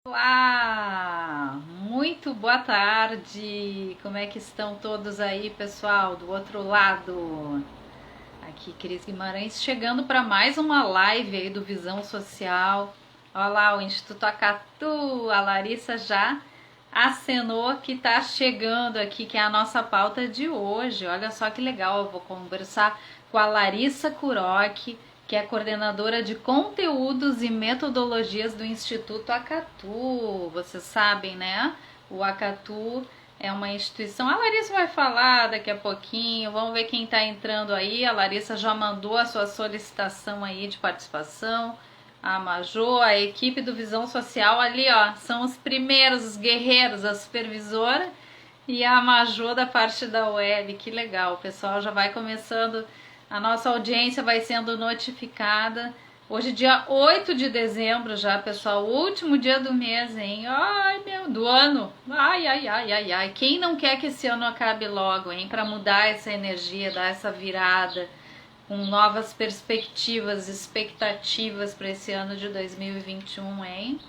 Olá, muito boa tarde. Como é que estão todos aí, pessoal, do outro lado? Aqui, Cris Guimarães, chegando para mais uma live aí do Visão Social. Olha lá, o Instituto Acatu, a Larissa já acenou que está chegando aqui, que é a nossa pauta de hoje. Olha só que legal, eu vou conversar com a Larissa Kuroki, que é coordenadora de conteúdos e metodologias do Instituto Acatu. Vocês sabem, né? O Acatu é uma instituição. A Larissa vai falar daqui a pouquinho. Vamos ver quem está entrando aí. A Larissa já mandou a sua solicitação aí de participação. A Majô, a equipe do Visão Social ali, ó, são os primeiros, os guerreiros, a supervisora e a Majô da parte da UEL. Que legal, o pessoal já vai começando, a nossa audiência vai sendo notificada. Hoje, dia 8 de dezembro já, pessoal, último dia do mês, hein? Ai, meu, do ano. Ai, ai, ai, ai, ai. Quem não quer que esse ano acabe logo, hein? Para mudar essa energia, dar essa virada com novas perspectivas, expectativas para esse ano de 2021, hein?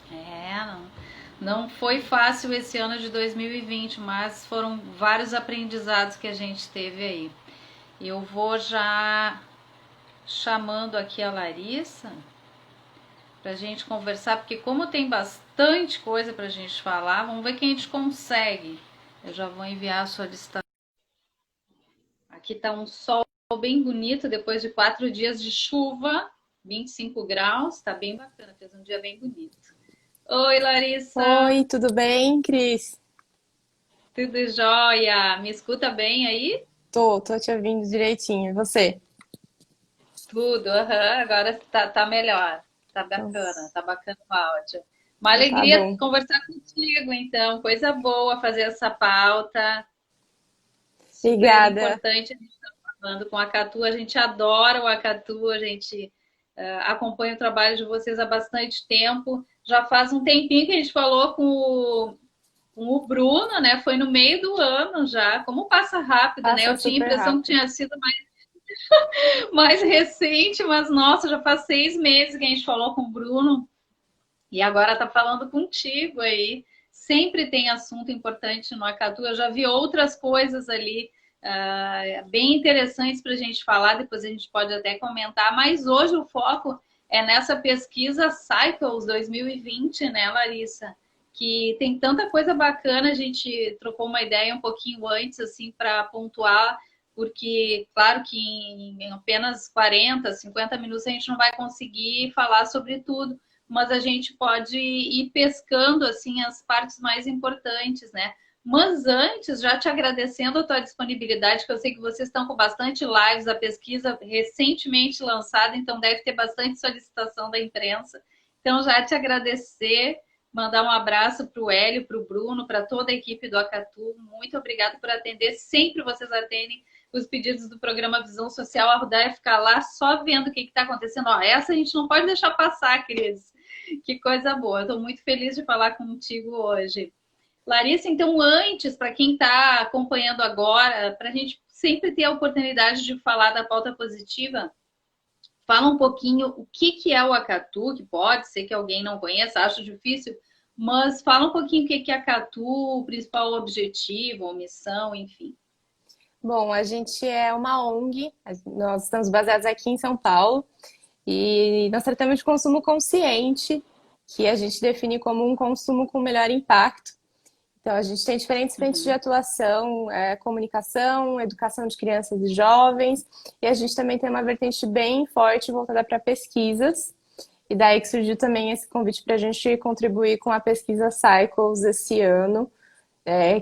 Não, não foi fácil esse ano de 2020, mas foram vários aprendizados que a gente teve aí. Eu vou já chamando aqui a Larissa para a gente conversar, porque como tem bastante coisa para a gente falar, vamos ver quem a gente consegue. Eu já vou enviar a solicitação. Aqui tá um sol bem bonito depois de 4 dias de chuva, 25 graus, tá bem bacana, fez um dia bem bonito. Oi, Larissa, Oi, tudo bem, Cris? tudo jóia? Me escuta bem aí? Tô te ouvindo direitinho. E você? Tudo, aham, agora tá melhor, Então, tá bacana o áudio. Uma então tá alegria bom. conversar contigo, então, coisa boa fazer essa pauta, super Obrigada. importante a gente estar falando com a Catu, a gente adora o Acatu, a gente acompanha o trabalho de vocês há bastante tempo. Já faz um tempinho que a gente falou com o Bruno, né? Foi no meio do ano já. Como passa rápido, né? Passa Eu tinha a super impressão que rápido. tinha sido mais recente, mas nossa, já faz 6 meses que a gente falou com o Bruno e agora tá falando contigo aí. Sempre tem assunto importante no Acatu. Eu já vi outras coisas ali bem interessantes para a gente falar, depois a gente pode até comentar, mas hoje o foco é nessa pesquisa Cycles 2020, né, Larissa? Que tem tanta coisa bacana, a gente trocou uma ideia um pouquinho antes, assim, para pontuar, porque, claro que em apenas 40, 50 minutos a gente não vai conseguir falar sobre tudo, mas a gente pode ir pescando, assim, as partes mais importantes, né? Mas antes, já te agradecendo a tua disponibilidade, que eu sei que vocês estão com bastante lives, a pesquisa recentemente lançada, então deve ter bastante solicitação da imprensa. Então, já te agradecer, mandar um abraço para o Hélio, para o Bruno, para toda a equipe do Acatu. Muito obrigada por atender. Sempre vocês atendem os pedidos do programa Visão Social. A Rudá ficar lá só vendo o que está acontecendo. Ó, essa a gente não pode deixar passar, Cris. Que coisa boa. Estou muito feliz de falar contigo hoje. Larissa, então, antes, para quem está acompanhando agora, para a gente sempre ter a oportunidade de falar da pauta positiva, fala um pouquinho o que é o Acatu, que pode ser que alguém não conheça, acho difícil, mas fala um pouquinho o que é a Acatu, o principal objetivo, ou missão, enfim. Bom, a gente é uma ONG, nós estamos baseados aqui em São Paulo e nós tratamos de consumo consciente, que a gente define como um consumo com melhor impacto. Então, a gente tem diferentes frentes de Uhum. atuação, comunicação, educação de crianças e jovens, e a gente também tem uma vertente bem forte voltada para pesquisas. E daí que surgiu também esse convite para a gente contribuir com a pesquisa Cycles esse ano,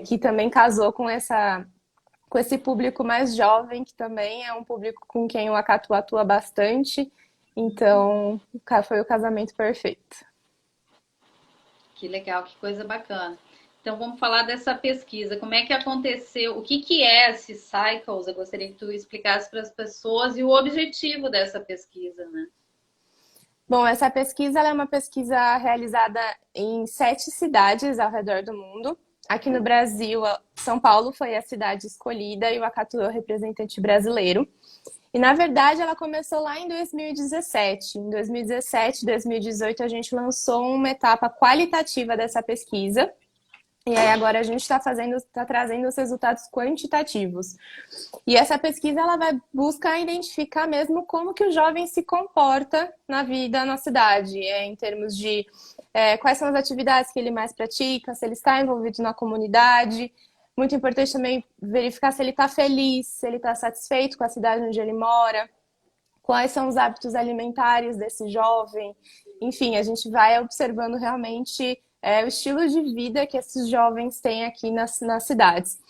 que também casou com esse público mais jovem, que também é um público com quem o Acatu atua bastante. Então, foi o casamento perfeito. Que legal, que coisa bacana. Então vamos falar dessa pesquisa. Como é que aconteceu? O que é esse Cycles? Eu gostaria que tu explicasse para as pessoas e o objetivo dessa pesquisa, né? Bom, essa pesquisa ela é uma pesquisa realizada em 7 cidades ao redor do mundo. Aqui no Brasil, São Paulo foi a cidade escolhida e o Acatu é o representante brasileiro. E, na verdade, ela começou lá em 2017. Em 2017, 2018, a gente lançou uma etapa qualitativa dessa pesquisa. E aí agora a gente está trazendo os resultados quantitativos. E essa pesquisa ela vai buscar identificar mesmo como que o jovem se comporta na vida na cidade, em termos de quais são as atividades que ele mais pratica, se ele está envolvido na comunidade. Muito importante também verificar se ele está feliz, se ele está satisfeito com a cidade onde ele mora, quais são os hábitos alimentares desse jovem. Enfim, a gente vai observando realmente o estilo de vida que esses jovens têm aqui nas cidades.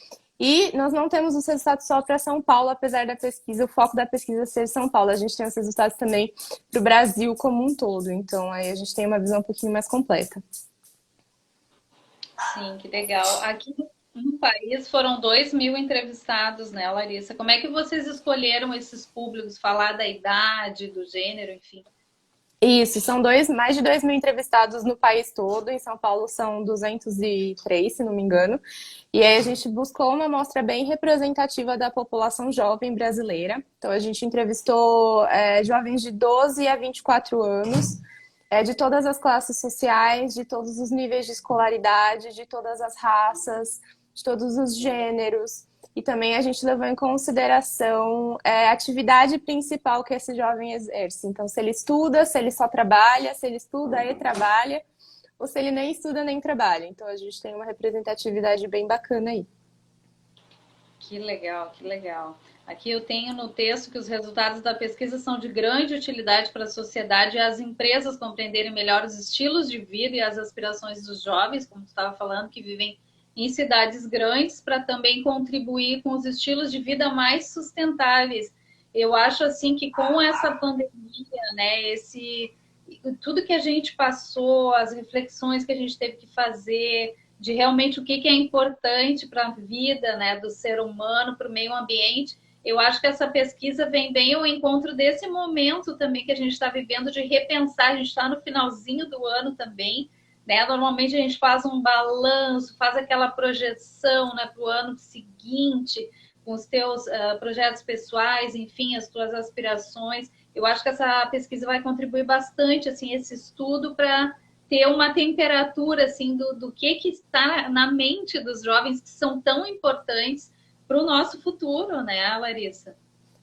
E nós não temos os resultados só para São Paulo, apesar da pesquisa, o foco da pesquisa ser São Paulo. A gente tem os resultados também para o Brasil como um todo. Então, aí a gente tem uma visão um pouquinho mais completa. Sim, que legal. Aqui no país foram 2.000 entrevistados, né, Larissa? Como é que vocês escolheram esses públicos? Falar da idade, do gênero, enfim. Isso, são mais de 2.000 entrevistados no país todo. Em São Paulo são 203, se não me engano. E aí a gente buscou uma amostra bem representativa da população jovem brasileira. Então a gente entrevistou jovens de 12 a 24 anos, de todas as classes sociais, de todos os níveis de escolaridade, de todas as raças, de todos os gêneros. E também a gente levou em consideração a atividade principal que esse jovem exerce. Então, se ele estuda, se ele só trabalha, se ele estuda e trabalha, ou se ele nem estuda nem trabalha. Então, a gente tem uma representatividade bem bacana aí. Que legal, que legal. Aqui eu tenho no texto que os resultados da pesquisa são de grande utilidade para a sociedade e as empresas compreenderem melhor os estilos de vida e as aspirações dos jovens, como tu estava falando, que vivem em cidades grandes, para também contribuir com os estilos de vida mais sustentáveis. Eu acho assim que com essa pandemia, né, tudo que a gente passou, as reflexões que a gente teve que fazer, de realmente o que é importante para a vida, né, do ser humano, para o meio ambiente, eu acho que essa pesquisa vem bem ao encontro desse momento também que a gente está vivendo de repensar. A gente está no finalzinho do ano também, né? Normalmente a gente faz um balanço, faz aquela projeção, né, para o ano seguinte, com os teus projetos pessoais, enfim, as tuas aspirações. Eu acho que essa pesquisa vai contribuir bastante, assim, esse estudo para ter uma temperatura, assim, do que está na mente dos jovens que são tão importantes para o nosso futuro, né, Larissa?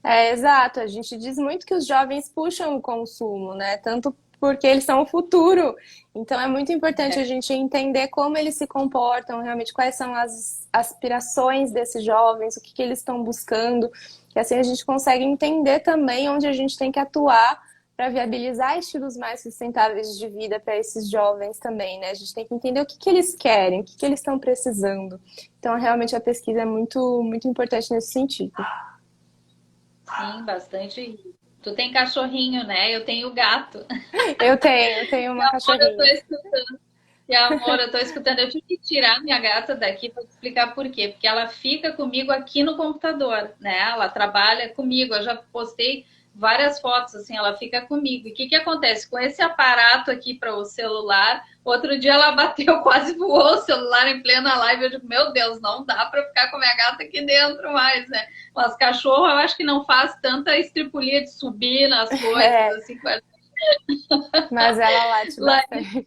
Exato. A gente diz muito que os jovens puxam o consumo, né? Tanto porque eles são o futuro. Então é muito importante a gente entender como eles se comportam, realmente quais são as aspirações desses jovens, o que eles estão buscando, que assim a gente consegue entender também onde a gente tem que atuar para viabilizar estilos mais sustentáveis de vida para esses jovens também, né? A gente tem que entender o que eles querem, o que eles estão precisando. Então, realmente, a pesquisa é muito, muito importante nesse sentido. Sim, bastante. Tu tem cachorrinho, né? Eu tenho gato. Eu tenho uma cachorrinha. E amor, eu tô escutando. Eu tive que tirar minha gata daqui para te explicar por quê. Porque ela fica comigo aqui no computador, né? Ela trabalha comigo. Eu já postei várias fotos, assim, ela fica comigo. E o que acontece? Com esse aparato aqui para o celular, outro dia ela bateu, quase voou o celular em plena live. Eu digo, meu Deus, não dá para ficar com a minha gata aqui dentro mais, né? Mas cachorro, eu acho que não faz tanta estripulia de subir nas coisas, assim. Mas ela late bastante.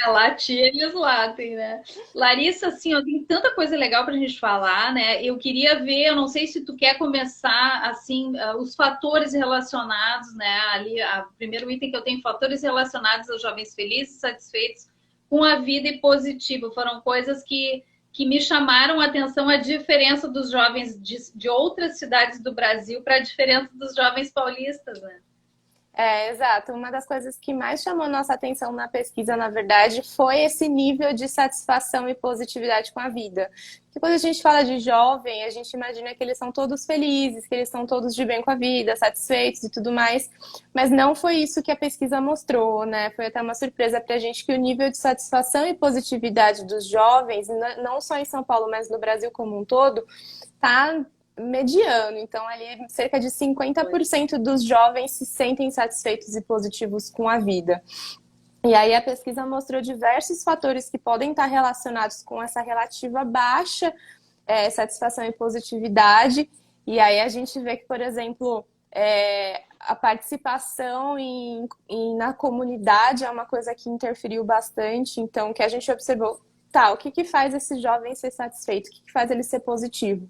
Latir, eles latem, né? Larissa, assim, ó, tem tanta coisa legal para a gente falar, né? Eu queria ver, eu não sei se tu quer começar, assim, os fatores relacionados, né? Ali, o primeiro item que eu tenho, fatores relacionados aos jovens felizes, satisfeitos com a vida e positivo. Foram coisas que me chamaram a atenção, a diferença dos jovens de outras cidades do Brasil para a diferença dos jovens paulistas, né? Exato. Uma das coisas que mais chamou nossa atenção na pesquisa, na verdade, foi esse nível de satisfação e positividade com a vida. Porque quando a gente fala de jovem, a gente imagina que eles são todos felizes, que eles estão todos de bem com a vida, satisfeitos e tudo mais. Mas não foi isso que a pesquisa mostrou, né? Foi até uma surpresa pra gente que o nível de satisfação e positividade dos jovens, não só em São Paulo, mas no Brasil como um todo, tá mediano. Então, ali, cerca de 50% dos jovens se sentem satisfeitos e positivos com a vida. E aí a pesquisa mostrou diversos fatores que podem estar relacionados com essa relativa baixa satisfação e positividade. E aí a gente vê que, por exemplo, A participação na comunidade é uma coisa que interferiu bastante, então, que a gente observou, tá, o que que faz esse jovem ser satisfeito? O que que faz ele ser positivo?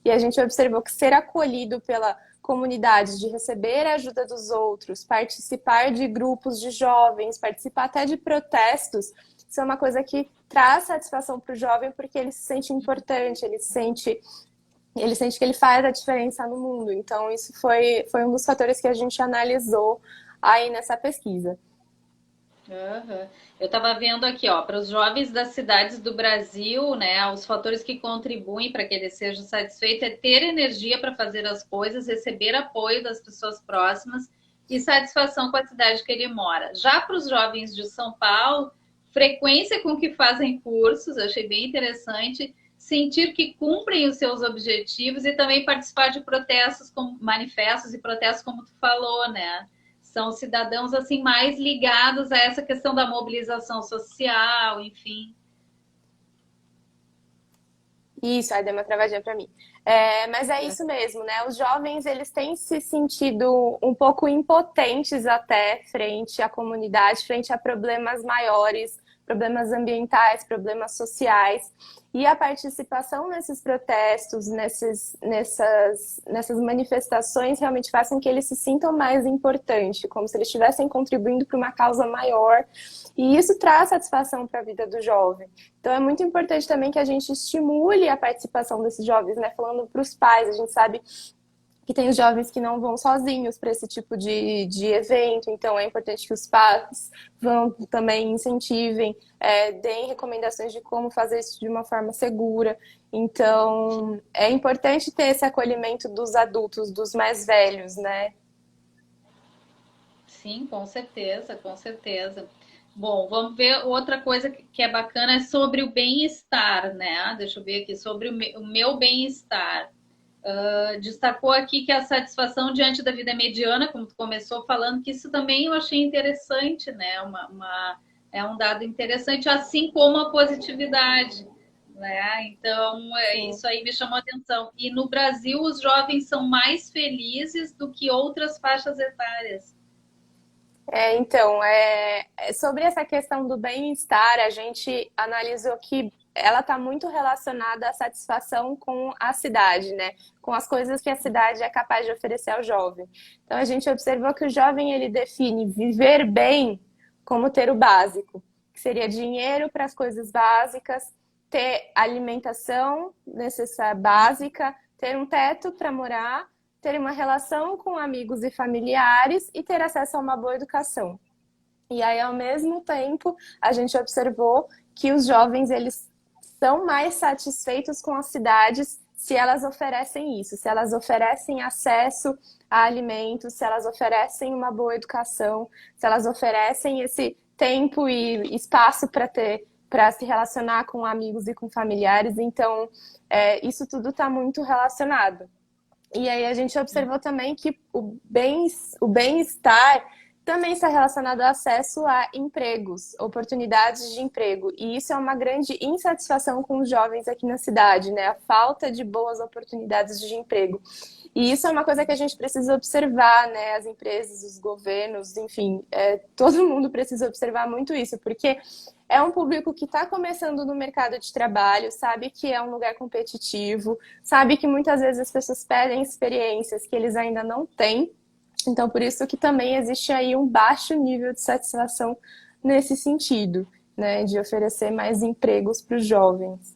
E a gente observou que ser acolhido pela comunidade, de receber a ajuda dos outros, participar de grupos de jovens, participar até de protestos, isso é uma coisa que traz satisfação para o jovem porque ele se sente importante, ele sente que ele faz a diferença no mundo. Então, isso foi um dos fatores que a gente analisou aí nessa pesquisa. Aham. Eu estava vendo aqui, ó, para os jovens das cidades do Brasil, né, os fatores que contribuem para que eles sejam satisfeitos é ter energia para fazer as coisas, receber apoio das pessoas próximas e satisfação com a cidade que ele mora. Já para os jovens de São Paulo, frequência com que fazem cursos, eu achei bem interessante, sentir que cumprem os seus objetivos e também participar de protestos, como manifestos e protestos, como tu falou, né? São cidadãos assim mais ligados a essa questão da mobilização social, enfim. Isso, aí deu uma travadinha para mim. Mas é isso mesmo, né? Os jovens, eles têm se sentido um pouco impotentes até frente à comunidade, frente a problemas maiores, problemas ambientais, problemas sociais. E a participação nesses protestos, nessas manifestações, realmente faz com que eles se sintam mais importantes, como se eles estivessem contribuindo para uma causa maior. E isso traz satisfação para a vida do jovem. Então é muito importante também que a gente estimule a participação desses jovens, né? Falando para os pais, a gente sabe que tem os jovens que não vão sozinhos para esse tipo de evento, então é importante que os pais vão também incentivem, deem recomendações de como fazer isso de uma forma segura. Então é importante ter esse acolhimento dos adultos, dos mais velhos, né? Sim, com certeza, com certeza. Bom, vamos ver outra coisa que é bacana é sobre o bem-estar, né? Deixa eu ver aqui, sobre o meu bem-estar. Destacou aqui que a satisfação diante da vida mediana, como tu começou falando, que isso também eu achei interessante, né? É um dado interessante, assim como a positividade, né? Então, Sim. isso aí me chamou a atenção. E no Brasil, os jovens são mais felizes do que outras faixas etárias. Sobre essa questão do bem-estar, a gente analisou que ela está muito relacionada à satisfação com a cidade, né? Com as coisas que a cidade é capaz de oferecer ao jovem. Então, a gente observou que o jovem ele define viver bem como ter o básico, que seria dinheiro para as coisas básicas, ter alimentação necessária básica, ter um teto para morar, ter uma relação com amigos e familiares e ter acesso a uma boa educação. E aí, ao mesmo tempo, a gente observou que os jovens eles são mais satisfeitos com as cidades se elas oferecem isso, se elas oferecem acesso a alimentos, se elas oferecem uma boa educação, se elas oferecem esse tempo e espaço para se relacionar com amigos e com familiares. Então, isso tudo está muito relacionado. E aí a gente observou também que o bem-estar também está relacionado ao acesso a empregos, oportunidades de emprego. E isso é uma grande insatisfação com os jovens aqui na cidade, né? A falta de boas oportunidades de emprego. E isso é uma coisa que a gente precisa observar, né? As empresas, os governos, enfim, todo mundo precisa observar muito isso, porque é um público que está começando no mercado de trabalho, sabe que é um lugar competitivo, sabe que muitas vezes as pessoas pedem experiências que eles ainda não têm. Então, por isso que também existe aí um baixo nível de satisfação nesse sentido, né, de oferecer mais empregos para os jovens.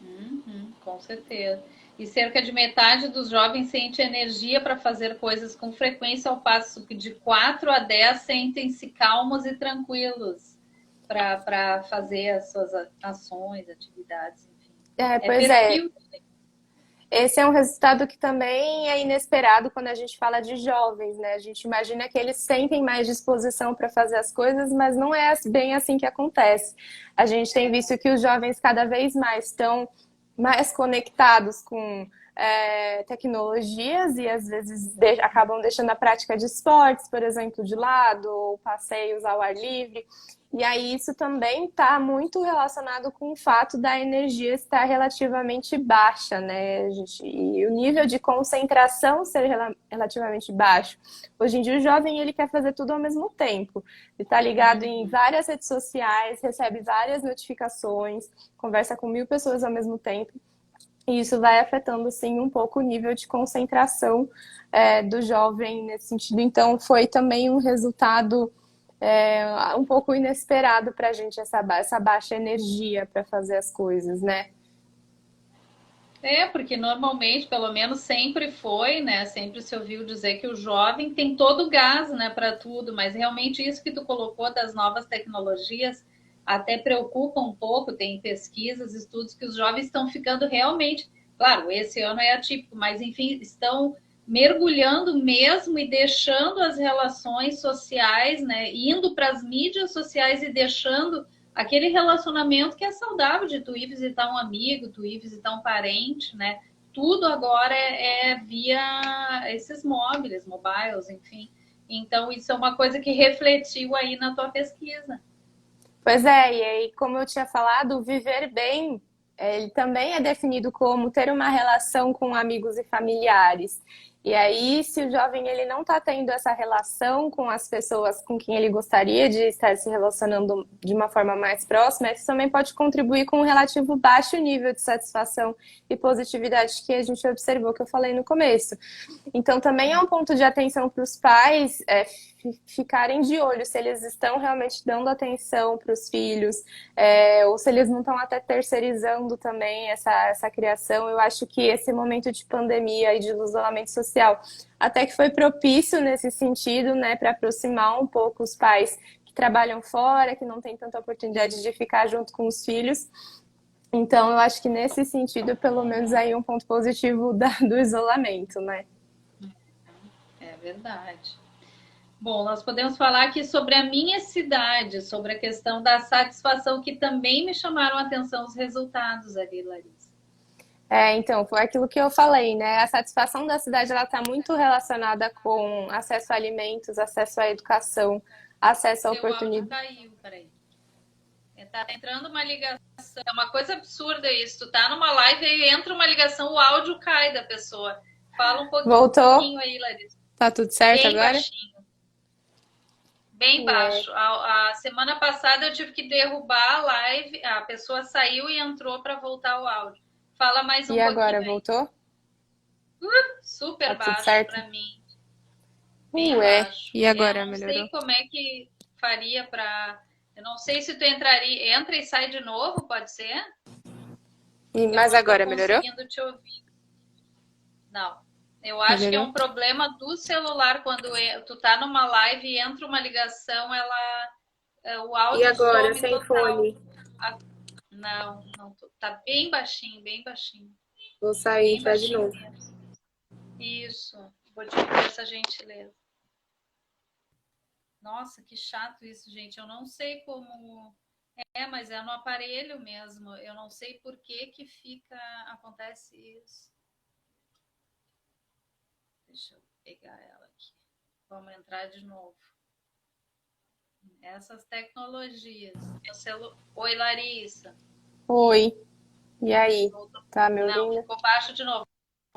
Uhum, com certeza. E cerca de metade dos jovens sente energia para fazer coisas com frequência, ao passo que de 4 a 10 sentem-se calmos e tranquilos para fazer as suas ações, atividades, enfim. É Pois é, perfil. esse é um resultado que também é inesperado quando a gente fala de jovens, né? A gente imagina que eles sentem mais disposição para fazer as coisas, mas não é bem assim que acontece. A gente tem visto que os jovens cada vez mais estão mais conectados com tecnologias e às vezes acabam deixando a prática de esportes, por exemplo, de lado, ou passeios ao ar livre. E aí isso também está muito relacionado com o fato da energia estar relativamente baixa, né, gente? E o nível de concentração ser relativamente baixo. Hoje em dia o jovem ele quer fazer tudo ao mesmo tempo. Ele está ligado em várias redes sociais, recebe várias notificações, conversa com 1.000 pessoas ao mesmo tempo. E isso vai afetando, sim, um pouco o nível de concentração do jovem nesse sentido. Então, foi também um resultado um pouco inesperado para a gente, essa baixa energia para fazer as coisas, né? Porque normalmente, pelo menos sempre foi, né? Sempre se ouviu dizer que o jovem tem todo o gás, né, para tudo, mas realmente isso que tu colocou das novas tecnologias até preocupa um pouco, tem pesquisas, estudos que os jovens estão ficando realmente, claro, esse ano é atípico, mas enfim, estão mergulhando mesmo e deixando as relações sociais, né, indo para as mídias sociais e deixando aquele relacionamento que é saudável de tu ir visitar um amigo, tu ir visitar um parente, né? Tudo agora é via esses móveis, mobiles, enfim. Então, isso é uma coisa que refletiu aí na tua pesquisa. Pois é, e aí, como eu tinha falado, o viver bem, ele também é definido como ter uma relação com amigos e familiares. E aí, se o jovem ele não está tendo essa relação com as pessoas com quem ele gostaria de estar se relacionando de uma forma mais próxima, isso também pode contribuir com um relativo baixo nível de satisfação e positividade que a gente observou, que eu falei no começo. Então, também é um ponto de atenção para os pais ficarem de olho se eles estão realmente dando atenção para os filhos, ou se eles não estão até terceirizando também essa criação. Eu acho que esse momento de pandemia e de isolamento social até que foi propício nesse sentido, né, para aproximar um pouco os pais que trabalham fora, que não têm tanta oportunidade de ficar junto com os filhos. Então, eu acho que nesse sentido, pelo menos aí um ponto positivo do isolamento, né? É verdade. Bom, nós podemos falar aqui sobre a minha cidade, sobre a questão da satisfação, que também me chamaram a atenção os resultados ali, Larissa. Então, foi aquilo que eu falei, né? A satisfação da cidade ela está muito relacionada com acesso a alimentos, acesso à educação, acesso à Teu áudio oportunidade. caiu, peraí. Tá entrando uma ligação. É uma coisa absurda isso. Tu tá numa live e entra uma ligação, o áudio cai da pessoa. Fala um Voltou? pouquinho aí, Larissa. Tá tudo certo Bem agora? baixinho, bem É. baixo. A semana passada eu tive que derrubar a live, a pessoa saiu e entrou para voltar o áudio. Fala mais E um pouquinho agora, aí. voltou? Tá Super tudo baixo certo? para mim, bem É. baixo. E Eu agora, não sei melhorou? como é que faria para. Eu não sei se tu entraria, entra e sai de novo, pode ser? Eu Mas não estou agora, melhorou? conseguindo te ouvir. Não. Eu acho que é Melhorou? um problema do celular quando tu tá numa live e entra uma ligação, o E áudio agora, some sem total. fone? Não, não, tá bem baixinho, Vou sair e bem entrar de baixinho novo. mesmo. Isso. Vou te pedir essa gentileza. Nossa, que chato isso, gente. Eu não sei como mas é no aparelho mesmo. Eu não sei por que que acontece isso. Deixa eu pegar ela aqui. Vamos entrar de novo. Essas tecnologias. Oi, Larissa. Oi. E aí? Tá me Não, ouvindo? ficou baixo de novo.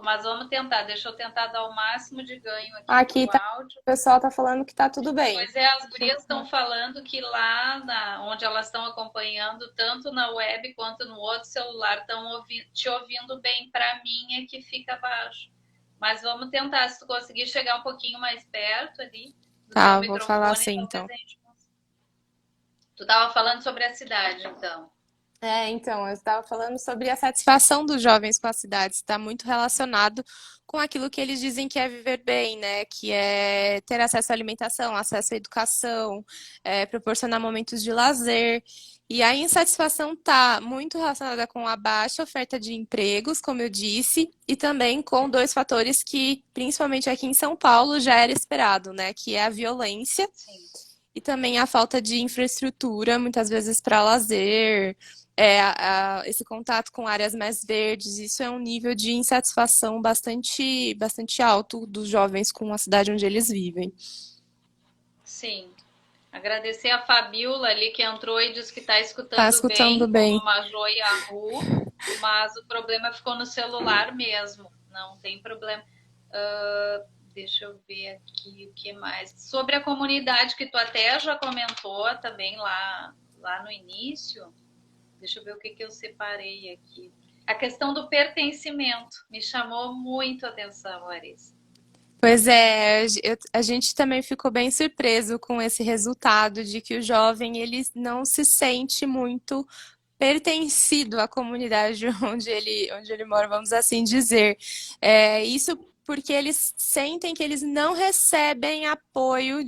Mas vamos tentar. Deixa eu tentar dar o máximo de ganho aqui para Aqui o tá, áudio. o pessoal tá falando que tá tudo bem. Pois é, as gurias estão falando que lá onde elas estão acompanhando, tanto na web quanto no outro celular, estão te ouvindo bem. Para mim é que fica baixo. Mas vamos tentar, se tu conseguir chegar um pouquinho mais perto ali do teu Tá, vou falar microfone, assim talvez então. a gente consiga. Tu estava falando sobre a cidade, então. Então, eu estava falando sobre a satisfação dos jovens com a cidade, está muito relacionado com aquilo que eles dizem que é viver bem, né? Que é ter acesso à alimentação, acesso à educação, proporcionar momentos de lazer. E a insatisfação está muito relacionada com a baixa oferta de empregos, como eu disse, e também com dois fatores que, principalmente aqui em São Paulo, já era esperado, né? Que é a violência Sim. e também a falta de infraestrutura, muitas vezes para lazer, esse contato com áreas mais verdes, isso é um nível de insatisfação bastante alto dos jovens com a cidade onde eles vivem. Sim. Agradecer a Fabiola ali que entrou e disse que está Tá escutando escutando bem, como bem. uma joia a Ru, mas o problema ficou no celular mesmo, não tem problema. Deixa eu ver aqui o que mais. Sobre a comunidade que tu até já comentou também lá no início, deixa eu ver o que, que eu separei aqui. A questão do pertencimento me chamou muito a atenção, Larissa. Pois é, a gente também ficou bem surpreso com esse resultado de que o jovem ele não se sente muito pertencido à comunidade onde ele mora, vamos assim dizer. Isso porque eles sentem que eles não recebem apoio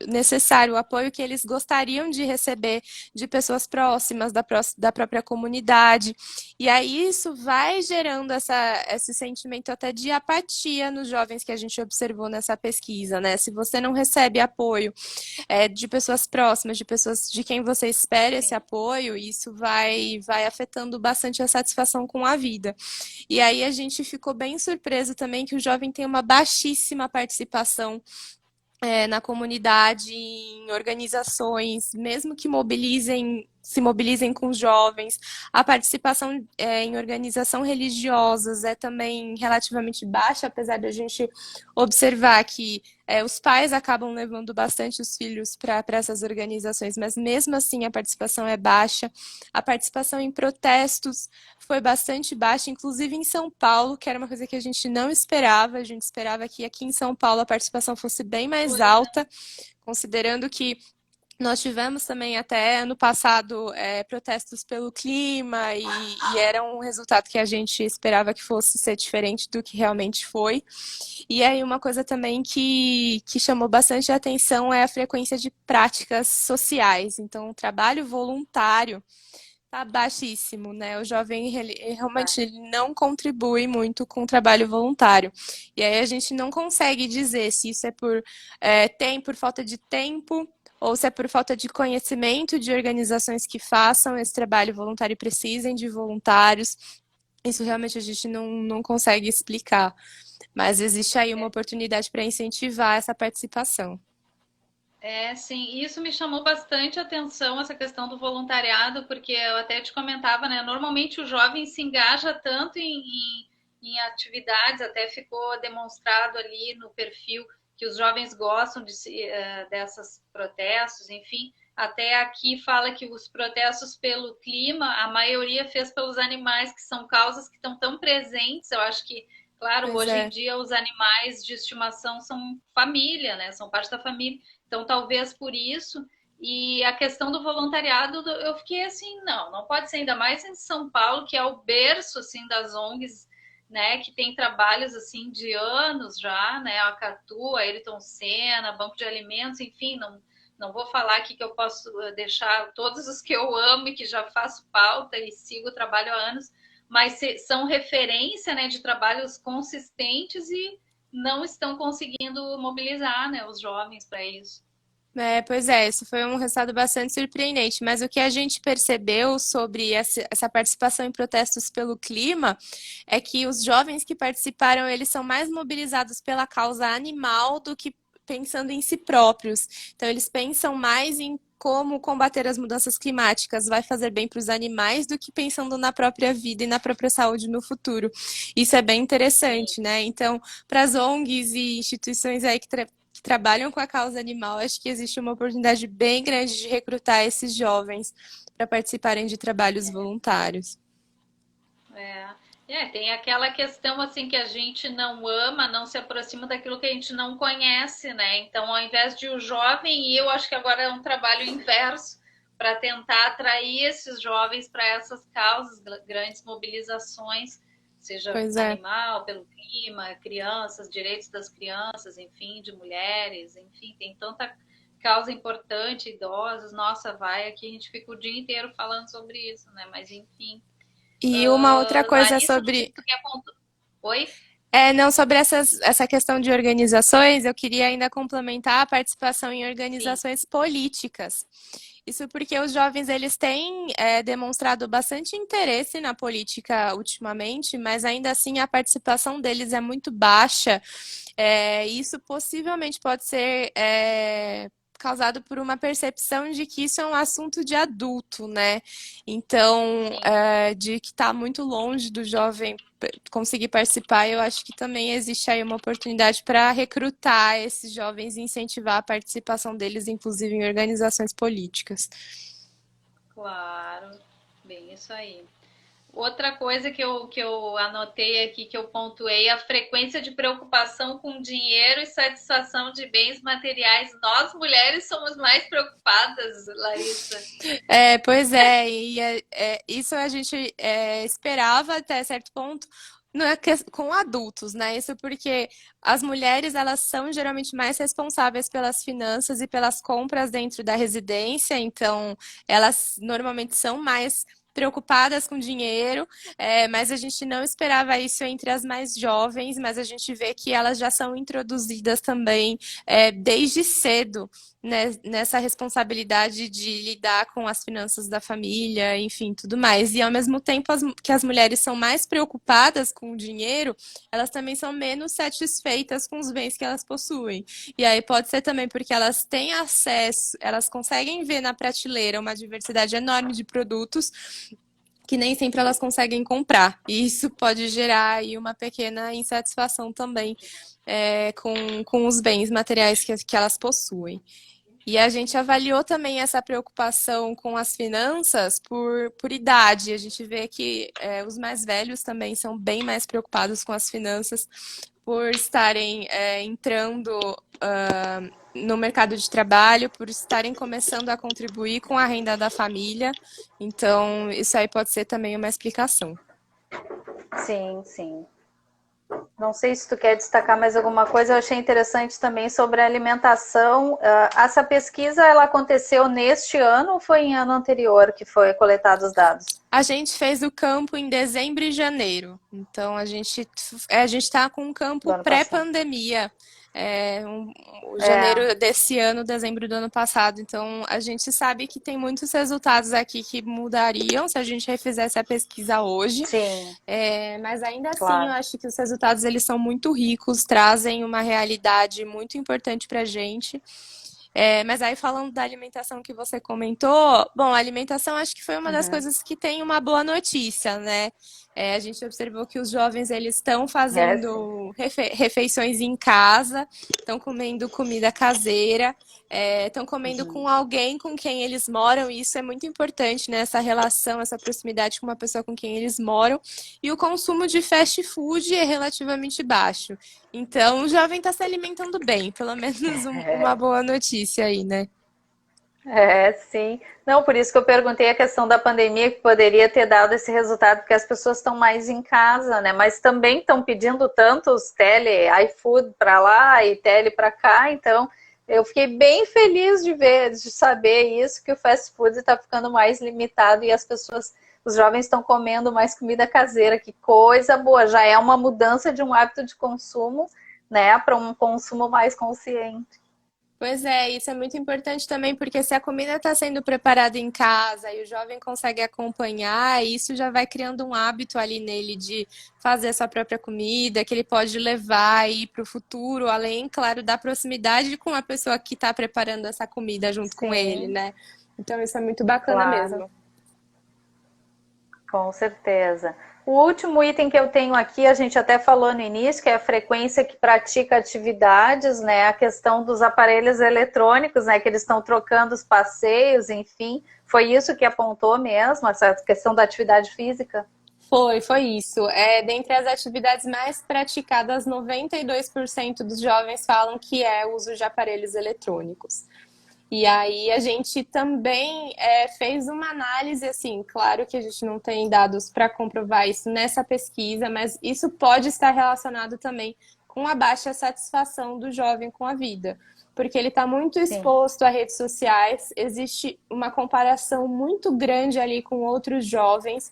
necessário, o apoio que eles gostariam de receber de pessoas próximas da própria comunidade. E aí isso vai gerando esse sentimento até de apatia nos jovens que a gente observou nessa pesquisa, né? Se você não recebe apoio de pessoas próximas, de pessoas de quem você espera esse Sim. apoio, isso vai afetando bastante a satisfação com a vida. E aí a gente ficou bem surpreso também que o jovem tem uma baixíssima participação na comunidade, em organizações, mesmo que se mobilizem com os jovens. A participação em organização religiosas é também relativamente baixa, apesar de a gente observar que os pais acabam levando bastante os filhos para essas organizações, mas mesmo assim a participação é baixa. A participação em protestos foi bastante baixa, inclusive em São Paulo, que era uma coisa que a gente não esperava. A gente esperava que aqui em São Paulo a participação fosse bem mais Pois é. alta, considerando que nós tivemos também até ano passado protestos pelo clima e era um resultado que a gente esperava que fosse ser diferente do que realmente foi. E aí uma coisa também que chamou bastante atenção é a frequência de práticas sociais. Então, o trabalho voluntário tá baixíssimo, né? O jovem realmente ele não contribui muito com o trabalho voluntário. E aí a gente não consegue dizer se isso é por falta de tempo ou se é por falta de conhecimento de organizações que façam esse trabalho voluntário e precisem de voluntários. Isso realmente a gente não consegue explicar. Mas existe aí uma oportunidade para incentivar essa participação. Sim, isso me chamou bastante atenção, essa questão do voluntariado, porque eu até te comentava, né? Normalmente o jovem se engaja tanto em atividades, até ficou demonstrado ali no perfil que os jovens gostam dessas protestos, enfim. Até aqui fala que os protestos pelo clima, a maioria fez pelos animais, que são causas que estão tão presentes. Eu acho que, claro, Pois hoje em é. dia os animais de estimação são família, né? São parte da família. Então, talvez por isso. E a questão do voluntariado, eu fiquei assim, não pode ser, ainda mais em São Paulo, que é o berço assim das ONGs, né, que tem trabalhos assim de anos já, né, a Catu, a Ayrton Senna, Banco de Alimentos, enfim, não vou falar aqui que eu posso deixar todos os que eu amo e que já faço pauta e sigo o trabalho há anos, mas são referência, né, de trabalhos consistentes e não estão conseguindo mobilizar, né, os jovens para isso. Pois é, isso foi um resultado bastante surpreendente, mas o que a gente percebeu sobre essa participação em protestos pelo clima é que os jovens que participaram, eles são mais mobilizados pela causa animal do que pensando em si próprios. Então, eles pensam mais em como combater as mudanças climáticas vai fazer bem para os animais do que pensando na própria vida e na própria saúde no futuro. Isso é bem Sim. interessante, né? Então, para as ONGs e instituições aí que trabalham com a causa animal, acho que existe uma oportunidade bem grande de recrutar esses jovens para participarem de trabalhos voluntários. É. Tem aquela questão assim que a gente não ama, não se aproxima daquilo que a gente não conhece, né? Então, ao invés de o jovem, e eu acho que agora é um trabalho inverso para tentar atrair esses jovens para essas causas, grandes mobilizações, seja Pois é. animal, pelo clima, crianças, direitos das crianças, enfim, de mulheres, enfim, tem tanta causa importante, idosos, nossa, vai aqui, a gente fica o dia inteiro falando sobre isso, né? Mas enfim. E uma outra coisa Larissa, sobre. tu quer pontuar? Oi? Não, sobre essa questão de organizações, eu queria ainda complementar a participação em Sim, organizações políticas. Isso porque os jovens eles têm demonstrado bastante interesse na política ultimamente, mas ainda assim a participação deles é muito baixa. Isso possivelmente pode ser causado por uma percepção de que isso é um assunto de adulto, né? Então, Sim. de que está muito longe do jovem conseguir participar, eu acho que também existe aí uma oportunidade para recrutar esses jovens e incentivar a participação deles, inclusive em organizações políticas. Claro, bem, isso aí. Outra coisa que eu anotei aqui, que eu pontuei, a frequência de preocupação com dinheiro e satisfação de bens materiais. Nós, mulheres, somos mais preocupadas, Larissa. Pois é, e isso a gente esperava até certo ponto com adultos, né? Isso porque as mulheres, elas são geralmente mais responsáveis pelas finanças e pelas compras dentro da residência, então elas normalmente são mais preocupadas com dinheiro, mas a gente não esperava isso entre as mais jovens, mas a gente vê que elas já são introduzidas também desde cedo, né, nessa responsabilidade de lidar com as finanças da família, enfim, tudo mais. E ao mesmo tempo que as mulheres são mais preocupadas com o dinheiro, elas também são menos satisfeitas com os bens que elas possuem. E aí pode ser também porque elas têm acesso, elas conseguem ver na prateleira uma diversidade enorme de produtos que nem sempre elas conseguem comprar. E isso pode gerar aí uma pequena insatisfação também com os bens materiais que elas possuem. E a gente avaliou também essa preocupação com as finanças por idade. A gente vê que os mais velhos também são bem mais preocupados com as finanças por estarem entrando no mercado de trabalho, por estarem começando a contribuir com a renda da família. Então, isso aí pode ser também uma explicação. Sim, sim. Não sei se tu quer destacar mais alguma coisa, eu achei interessante também sobre a alimentação. Essa pesquisa, ela aconteceu neste ano ou foi em ano anterior que foi coletados os dados? A gente fez o campo em dezembro e janeiro. Então, a gente está com um campo pré-pandemia. Janeiro desse ano, dezembro do ano passado. Então, a gente sabe que tem muitos resultados aqui que mudariam se a gente refizesse a pesquisa hoje. Sim. Mas ainda assim, eu acho que os resultados eles são muito ricos, trazem uma realidade muito importante para a gente. Mas aí falando da alimentação que você comentou, bom, a alimentação acho que foi uma das coisas que tem uma boa notícia, né? A gente observou que os jovens eles estão fazendo refeições em casa, estão comendo comida caseira, estão comendo com alguém com quem eles moram, e isso é muito importante, né? Essa relação, essa proximidade com uma pessoa com quem eles moram. E o consumo de fast food é relativamente baixo. Então, o jovem está se alimentando bem, pelo menos uma boa notícia aí, né? Sim. Não, por isso que eu perguntei a questão da pandemia, que poderia ter dado esse resultado, porque as pessoas estão mais em casa, né? Mas também estão pedindo tantos iFood para lá e tele para cá, então eu fiquei bem feliz de saber isso, que o fast food está ficando mais limitado e os jovens estão comendo mais comida caseira, que coisa boa, já é uma mudança de um hábito de consumo, né, para um consumo mais consciente. Pois é, isso é muito importante também, porque se a comida está sendo preparada em casa e o jovem consegue acompanhar, isso já vai criando um hábito ali nele de fazer a sua própria comida, que ele pode levar aí para o futuro, além, claro, da proximidade com a pessoa que está preparando essa comida junto com ele, né? Então isso é muito bacana mesmo. Com certeza. O último item que eu tenho aqui, a gente até falou no início, que é a frequência que pratica atividades, né? A questão dos aparelhos eletrônicos, né? Que eles estão trocando os passeios, enfim. Foi isso que apontou mesmo, essa questão da atividade física? Foi isso. Dentre as atividades mais praticadas, 92% dos jovens falam que é o uso de aparelhos eletrônicos. E aí a gente também fez uma análise, assim, claro que a gente não tem dados para comprovar isso nessa pesquisa, mas isso pode estar relacionado também com a baixa satisfação do jovem com a vida, porque ele está muito exposto a redes sociais, existe uma comparação muito grande ali com outros jovens,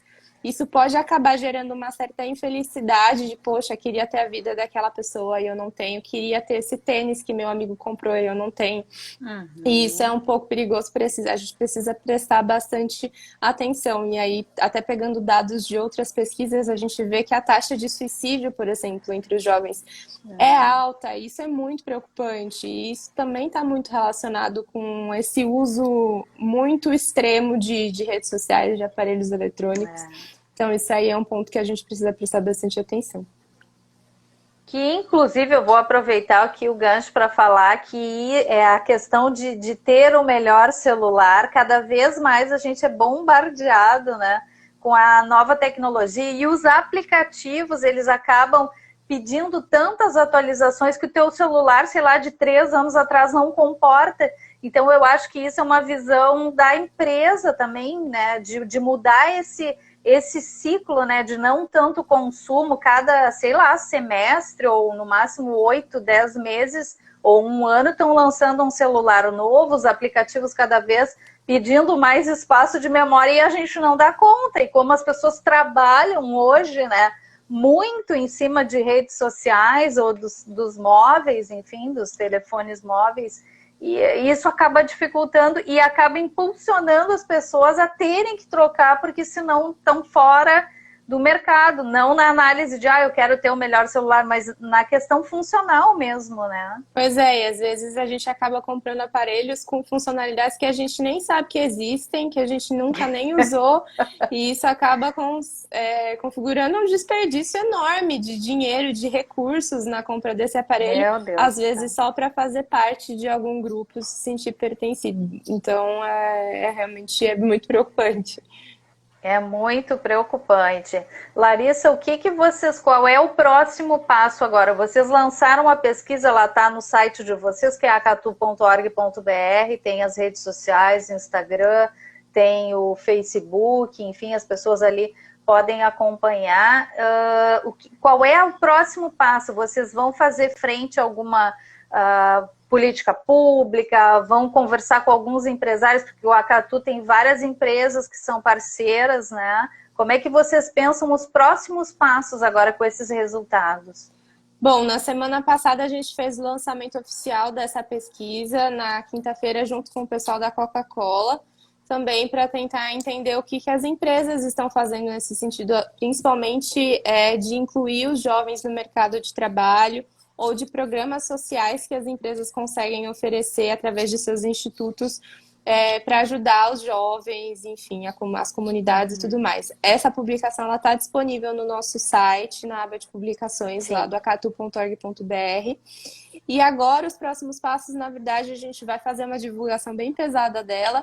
isso pode acabar gerando uma certa infelicidade de, poxa, queria ter a vida daquela pessoa e eu não tenho, queria ter esse tênis que meu amigo comprou e eu não tenho. E isso é um pouco perigoso, a gente precisa prestar bastante atenção. E aí, até pegando dados de outras pesquisas, a gente vê que a taxa de suicídio, por exemplo, entre os jovens é alta. Isso é muito preocupante. E isso também está muito relacionado com esse uso muito extremo de redes sociais, de aparelhos eletrônicos. Então, isso aí é um ponto que a gente precisa prestar bastante atenção. Que, inclusive, eu vou aproveitar aqui o gancho para falar que é a questão de ter o melhor celular. Cada vez mais a gente é bombardeado, né, com a nova tecnologia, e os aplicativos, eles acabam pedindo tantas atualizações que o teu celular, sei lá, de 3 anos atrás não comporta. Então, eu acho que isso é uma visão da empresa também, né, de mudar esse ciclo, né, de não tanto consumo, cada, sei lá, semestre, ou no máximo 8, 10 meses, ou um ano, estão lançando um celular novo, os aplicativos cada vez pedindo mais espaço de memória e a gente não dá conta. E como as pessoas trabalham hoje, né, muito em cima de redes sociais ou dos móveis, enfim, dos telefones móveis, e isso acaba dificultando e acaba impulsionando as pessoas a terem que trocar, porque senão estão fora do mercado, não na análise de, eu quero ter o melhor celular, mas na questão funcional mesmo, né? Pois é, e às vezes a gente acaba comprando aparelhos com funcionalidades que a gente nem sabe que existem, que a gente nunca nem usou, e isso acaba configurando um desperdício enorme de dinheiro, de recursos na compra desse aparelho, às vezes só para fazer parte de algum grupo, se sentir pertencido. Então, realmente muito preocupante. É muito preocupante. Larissa, qual é o próximo passo agora? Vocês lançaram a pesquisa, ela está no site de vocês, que é acatu.org.br, tem as redes sociais, Instagram, tem o Facebook, enfim, as pessoas ali podem acompanhar. Qual é o próximo passo? Vocês vão fazer frente a alguma política pública, vão conversar com alguns empresários, porque o Acatu tem várias empresas que são parceiras, né? Como é que vocês pensam os próximos passos agora com esses resultados? Bom, na semana passada a gente fez o lançamento oficial dessa pesquisa, na quinta-feira, junto com o pessoal da Coca-Cola, também para tentar entender o que as empresas estão fazendo nesse sentido, principalmente de incluir os jovens no mercado de trabalho, ou de programas sociais que as empresas conseguem oferecer através de seus institutos para ajudar os jovens, enfim, as comunidades e tudo mais. Essa publicação está disponível no nosso site, na aba de publicações, lá do acatu.org.br. E agora, os próximos passos, na verdade, a gente vai fazer uma divulgação bem pesada dela,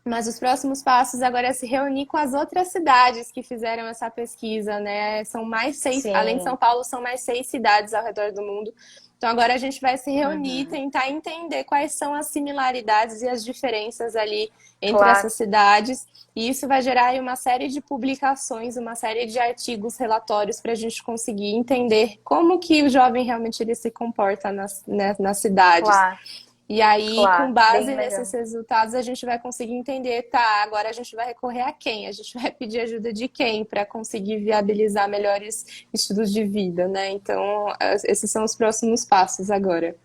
mas os próximos passos agora é se reunir com as outras cidades que fizeram essa pesquisa, né? São mais 6, além de São Paulo, são mais 6 cidades ao redor do mundo. Então agora a gente vai se reunir, tentar entender quais são as similaridades e as diferenças ali entre essas cidades. E isso vai gerar aí uma série de publicações, uma série de artigos, relatórios, para a gente conseguir entender como que o jovem realmente ele se comporta nas cidades. E aí, com base nesses resultados, a gente vai conseguir entender, agora a gente vai recorrer a quem? A gente vai pedir ajuda de quem para conseguir viabilizar melhores estilos de vida, né? Então, esses são os próximos passos agora.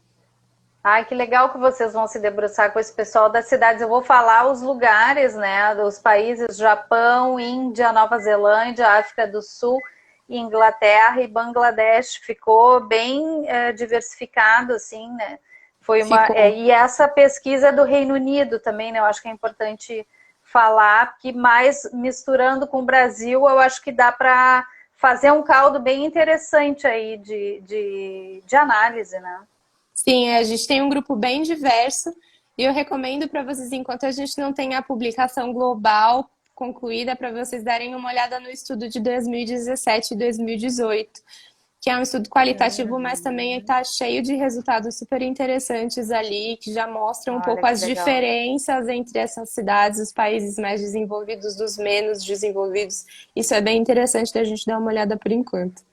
Ai, que legal que vocês vão se debruçar com esse pessoal das cidades. Eu vou falar os lugares, né, dos países Japão, Índia, Nova Zelândia, África do Sul, Inglaterra e Bangladesh. Ficou bem diversificado, assim, né? E essa pesquisa do Reino Unido também, né? Eu acho que é importante falar, que mais misturando com o Brasil, eu acho que dá para fazer um caldo bem interessante aí de análise, né? Sim, a gente tem um grupo bem diverso e eu recomendo para vocês, enquanto a gente não tem a publicação global concluída, para vocês darem uma olhada no estudo de 2017 e 2018. Que é um estudo qualitativo, mas também está cheio de resultados super interessantes ali, que já mostram um pouco as diferenças entre essas cidades, os países mais desenvolvidos dos menos desenvolvidos. Isso é bem interessante da gente dar uma olhada por enquanto.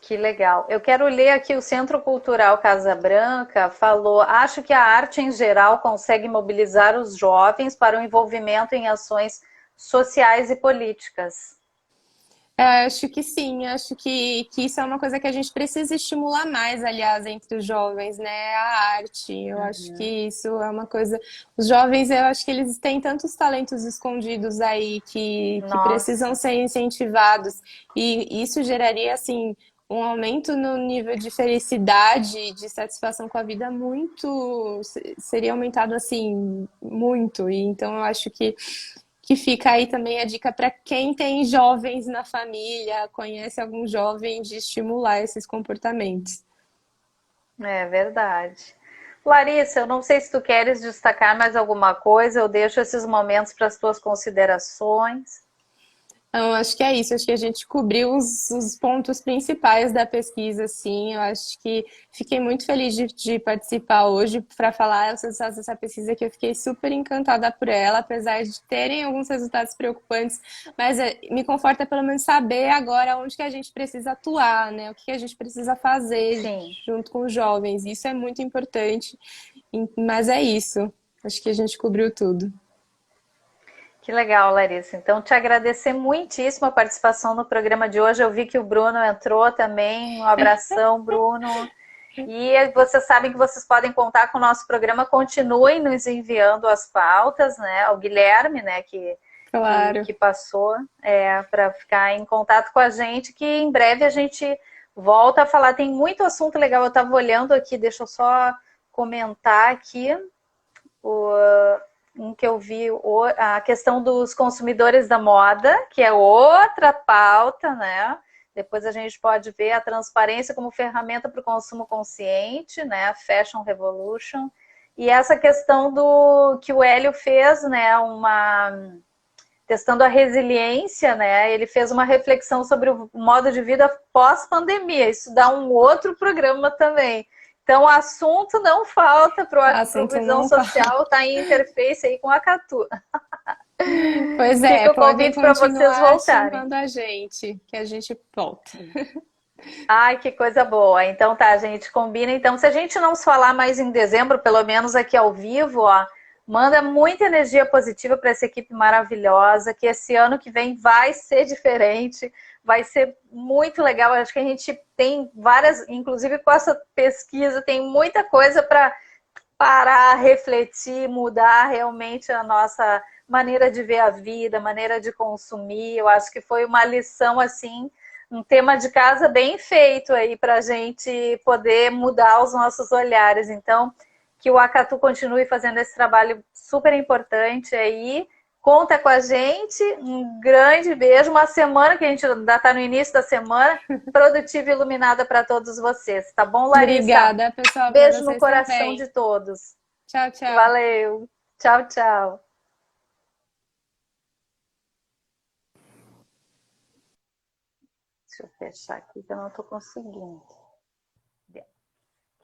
Que legal. Eu quero ler aqui o Centro Cultural Casa Branca falou: acho que a arte em geral consegue mobilizar os jovens para o envolvimento em ações sociais e políticas. Acho que sim, acho que isso é uma coisa que a gente precisa estimular mais, aliás, entre os jovens, né? A arte. Eu acho que isso é uma coisa. Os jovens, eu acho que eles têm tantos talentos escondidos aí que precisam Nossa, ser incentivados. E isso geraria, assim, um aumento no nível de felicidade, de satisfação com a vida muito. Seria aumentado, assim, muito. E então eu acho que fica aí também a dica para quem tem jovens na família, conhece algum jovem, de estimular esses comportamentos. é verdade. Larissa, eu não sei se tu queres destacar mais alguma coisa, eu deixo esses momentos para as tuas considerações. Então, acho que é isso. Acho que a gente cobriu os pontos principais da pesquisa, sim. Eu acho que fiquei muito feliz de participar hoje para falar os resultados dessa pesquisa, que eu fiquei super encantada por ela, apesar de terem alguns resultados preocupantes. Mas me conforta pelo menos saber agora onde que a gente precisa atuar, né? O que a gente precisa fazer Sim. junto com os jovens. Isso é muito importante. Mas é isso. Acho que a gente cobriu tudo. Que legal, Larissa. Então, te agradecer muitíssimo a participação no programa de hoje. Eu vi que o Bruno entrou também. Um abração, Bruno. E vocês sabem que vocês podem contar com o nosso programa. Continuem nos enviando as pautas, né? O Guilherme, né, Claro. que passou para ficar em contato com a gente, que em breve a gente volta a falar. Tem muito assunto legal. Eu estava olhando aqui, deixa eu só comentar aqui um que eu vi, a questão dos consumidores da moda, que é outra pauta, né? Depois a gente pode ver a transparência como ferramenta para o consumo consciente, né? Fashion Revolution. E essa questão do que o Hélio fez, né? Testando a resiliência, né? Ele fez uma reflexão sobre o modo de vida pós-pandemia. Isso dá um outro programa também. Então, o assunto não falta para a Assunto Visão não fala. Social, está em interface aí com a Catu. Pois é, Fica o podem convite para vocês continuar voltarem. chamando a gente, que a gente volta. Ai, que coisa boa. Então tá, a gente combina. Então, se a gente não se falar mais em dezembro, pelo menos aqui ao vivo, ó, manda muita energia positiva para essa equipe maravilhosa, que esse ano que vem vai ser diferente, vai ser muito legal. Acho que a gente tem várias, inclusive com essa pesquisa, tem muita coisa para parar, refletir, mudar realmente a nossa maneira de ver a vida, maneira de consumir. Eu acho que foi uma lição assim, um tema de casa bem feito aí para a gente poder mudar os nossos olhares. Então, que o Acatu continue fazendo esse trabalho super importante aí. Conta com a gente, um grande beijo, uma semana que a gente ainda está no início da semana, produtiva e iluminada para todos vocês, tá bom, Larissa? Obrigada, pessoal, para Beijo no vocês coração também. de todos. Tchau, tchau. Valeu. Tchau, tchau. Deixa eu fechar aqui que eu não estou conseguindo. Que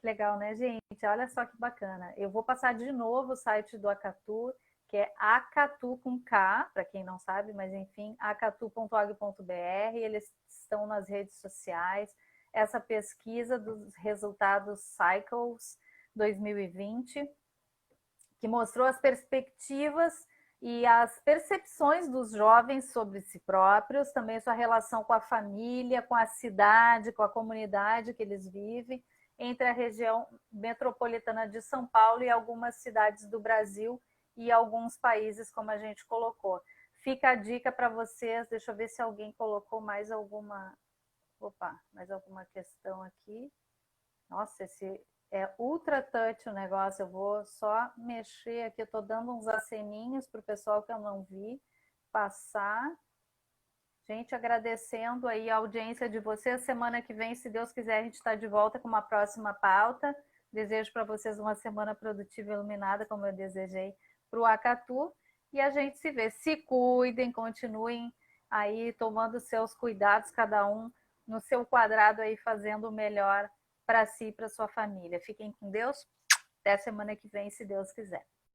legal, né, gente? Olha só que bacana. Eu vou passar de novo o site do Acatu, que é acatu com K, para quem não sabe, mas enfim, acatu.org.br. Eles estão nas redes sociais. Essa pesquisa dos resultados Cycles 2020, que mostrou as perspectivas e as percepções dos jovens sobre si próprios, também sua relação com a família, com a cidade, com a comunidade que eles vivem, entre a região metropolitana de São Paulo e algumas cidades do Brasil e alguns países, como a gente colocou. Fica a dica para vocês, deixa eu ver se alguém colocou mais alguma... Opa, mais alguma questão aqui. Nossa, esse é ultra touch o negócio. Eu vou só mexer aqui. Eu estou dando uns aceninhos para o pessoal que eu não vi passar. Gente, agradecendo aí a audiência de vocês. Semana que vem, se Deus quiser, a gente está de volta com uma próxima pauta. Desejo para vocês uma semana produtiva e iluminada, como eu desejei para o Acatu. E a gente se vê. Se cuidem, continuem aí tomando seus cuidados, cada um no seu quadrado aí, fazendo o melhor para si e para sua família. Fiquem com Deus. Até semana que vem, se Deus quiser.